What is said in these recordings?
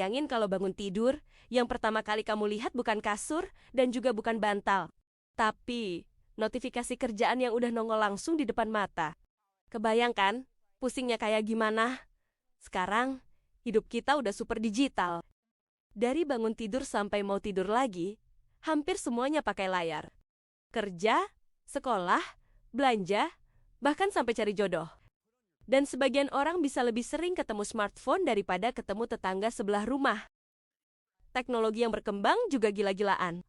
Bayangin kalau bangun tidur, yang pertama kali kamu lihat bukan kasur dan juga bukan bantal, tapi notifikasi kerjaan yang udah nongol langsung di depan mata. Kebayangkan pusingnya kayak gimana? Sekarang, hidup kita udah super digital. Dari bangun tidur sampai mau tidur lagi, hampir semuanya pakai layar. Kerja, sekolah, belanja, bahkan sampai cari jodoh. Dan sebagian orang bisa lebih sering ketemu smartphone daripada ketemu tetangga sebelah rumah. Teknologi yang berkembang juga gila-gilaan.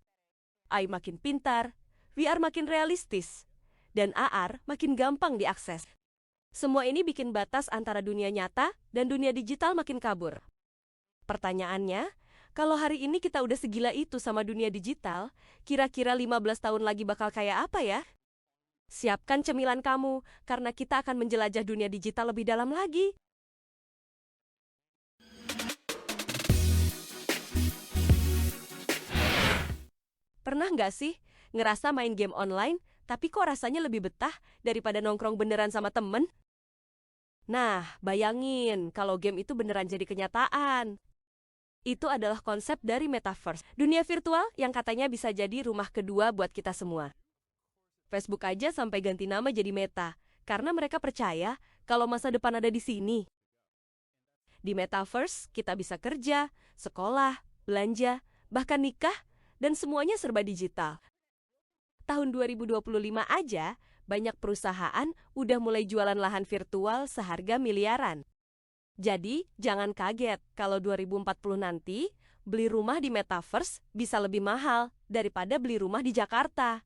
AI makin pintar, VR makin realistis, dan AR makin gampang diakses. Semua ini bikin batas antara dunia nyata dan dunia digital makin kabur. Pertanyaannya, kalau hari ini kita udah segila itu sama dunia digital, kira-kira 15 tahun lagi bakal kayak apa ya? Siapkan cemilan kamu, karena kita akan menjelajah dunia digital lebih dalam lagi. Pernah nggak sih ngerasa main game online, tapi kok rasanya lebih betah daripada nongkrong beneran sama temen? Nah, bayangin kalau game itu beneran jadi kenyataan. Itu adalah konsep dari Metaverse, dunia virtual yang katanya bisa jadi rumah kedua buat kita semua. Facebook aja sampai ganti nama jadi Meta, karena mereka percaya kalau masa depan ada di sini. Di Metaverse, kita bisa kerja, sekolah, belanja, bahkan nikah, dan semuanya serba digital. Tahun 2025 aja, banyak perusahaan udah mulai jualan lahan virtual seharga miliaran. Jadi, jangan kaget kalau 2040 nanti, beli rumah di Metaverse bisa lebih mahal daripada beli rumah di Jakarta.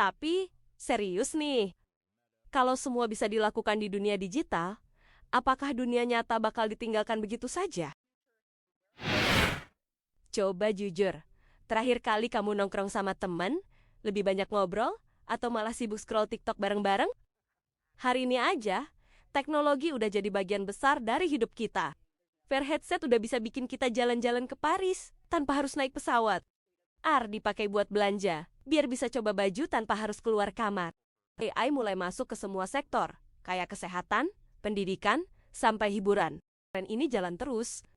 Tapi, serius nih, kalau semua bisa dilakukan di dunia digital, apakah dunia nyata bakal ditinggalkan begitu saja? Coba jujur, terakhir kali kamu nongkrong sama teman, lebih banyak ngobrol, atau malah sibuk scroll TikTok bareng-bareng? Hari ini aja, teknologi udah jadi bagian besar dari hidup kita. VR headset udah bisa bikin kita jalan-jalan ke Paris tanpa harus naik pesawat. AR dipakai buat belanja, biar bisa coba baju tanpa harus keluar kamar. AI mulai masuk ke semua sektor, kayak kesehatan, pendidikan, sampai hiburan. Tren ini jalan terus.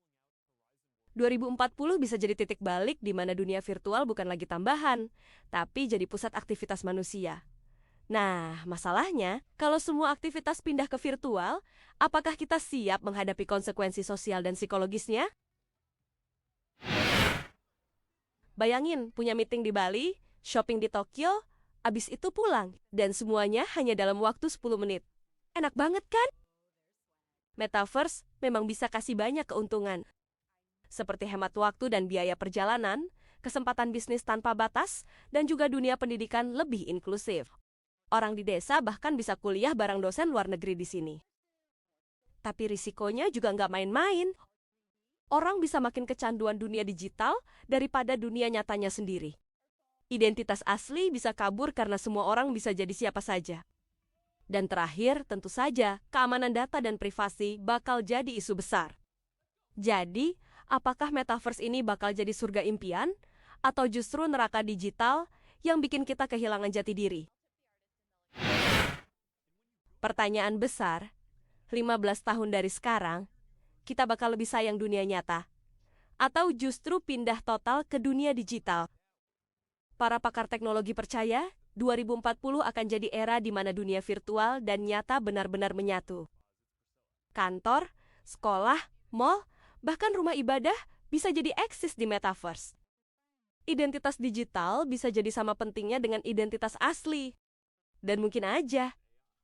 2040 bisa jadi titik balik di mana dunia virtual bukan lagi tambahan, tapi jadi pusat aktivitas manusia. Nah, masalahnya, kalau semua aktivitas pindah ke virtual, apakah kita siap menghadapi konsekuensi sosial dan psikologisnya? Bayangin, punya meeting di Bali, shopping di Tokyo, abis itu pulang, dan semuanya hanya dalam waktu 10 menit. Enak banget kan? Metaverse memang bisa kasih banyak keuntungan, seperti hemat waktu dan biaya perjalanan, kesempatan bisnis tanpa batas, dan juga dunia pendidikan lebih inklusif. Orang di desa bahkan bisa kuliah bareng dosen luar negeri di sini. Tapi risikonya juga nggak main-main. Orang bisa makin kecanduan dunia digital daripada dunia nyatanya sendiri. Identitas asli bisa kabur karena semua orang bisa jadi siapa saja. Dan terakhir, tentu saja, keamanan data dan privasi bakal jadi isu besar. Jadi, apakah Metaverse ini bakal jadi surga impian, atau justru neraka digital yang bikin kita kehilangan jati diri? Pertanyaan besar, 15 tahun dari sekarang, kita bakal lebih sayang dunia nyata, atau justru pindah total ke dunia digital? Para pakar teknologi percaya, 2040 akan jadi era di mana dunia virtual dan nyata benar-benar menyatu. Kantor, sekolah, mall, bahkan rumah ibadah bisa jadi eksis di Metaverse. Identitas digital bisa jadi sama pentingnya dengan identitas asli. Dan mungkin aja,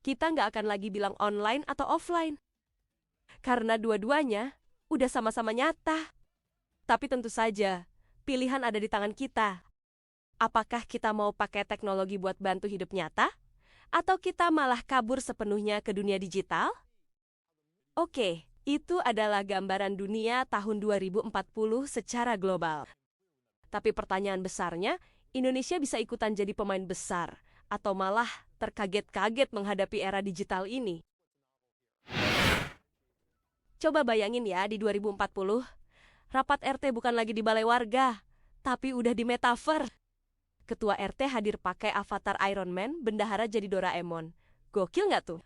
kita nggak akan lagi bilang online atau offline. Karena dua-duanya udah sama-sama nyata. Tapi tentu saja, pilihan ada di tangan kita. Apakah kita mau pakai teknologi buat bantu hidup nyata? Atau kita malah kabur sepenuhnya ke dunia digital? Oke, itu adalah gambaran dunia tahun 2040 secara global. Tapi pertanyaan besarnya, Indonesia bisa ikutan jadi pemain besar, atau malah terkaget-kaget menghadapi era digital ini? Coba bayangin ya, di 2040, rapat RT bukan lagi di balai warga, tapi udah di Metaverse. Ketua RT hadir pakai avatar Iron Man, bendahara jadi Doraemon. Gokil nggak tuh?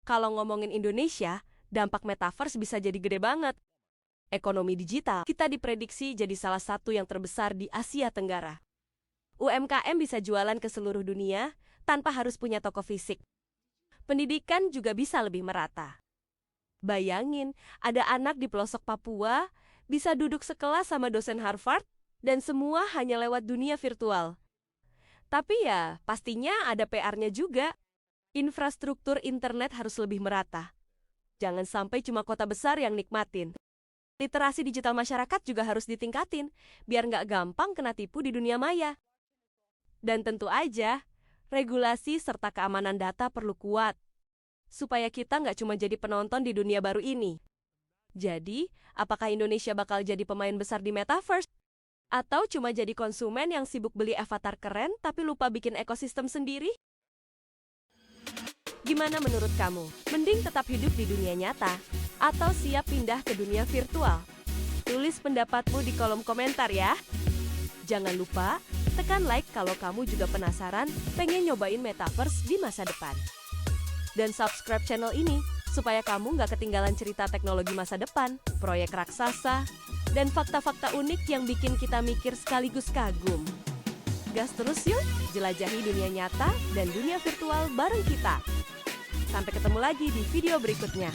Kalau ngomongin Indonesia, dampak Metaverse bisa jadi gede banget. Ekonomi digital kita diprediksi jadi salah satu yang terbesar di Asia Tenggara. UMKM bisa jualan ke seluruh dunia tanpa harus punya toko fisik. Pendidikan juga bisa lebih merata. Bayangin, ada anak di pelosok Papua bisa duduk sekelas sama dosen Harvard dan semua hanya lewat dunia virtual. Tapi ya, pastinya ada PR-nya juga. Infrastruktur internet harus lebih merata. Jangan sampai cuma kota besar yang nikmatin. Literasi digital masyarakat juga harus ditingkatin, biar nggak gampang kena tipu di dunia maya. Dan tentu aja, regulasi serta keamanan data perlu kuat, supaya kita nggak cuma jadi penonton di dunia baru ini. Jadi, apakah Indonesia bakal jadi pemain besar di Metaverse? Atau cuma jadi konsumen yang sibuk beli avatar keren tapi lupa bikin ekosistem sendiri? Gimana menurut kamu? Mending tetap hidup di dunia nyata? Atau siap pindah ke dunia virtual? Tulis pendapatmu di kolom komentar ya! Jangan lupa, tekan like kalau kamu juga penasaran pengen nyobain Metaverse di masa depan. Dan subscribe channel ini, supaya kamu nggak ketinggalan cerita teknologi masa depan, proyek raksasa, dan fakta-fakta unik yang bikin kita mikir sekaligus kagum. Gas terus yuk, jelajahi dunia nyata dan dunia virtual bareng kita. Sampai ketemu lagi di video berikutnya.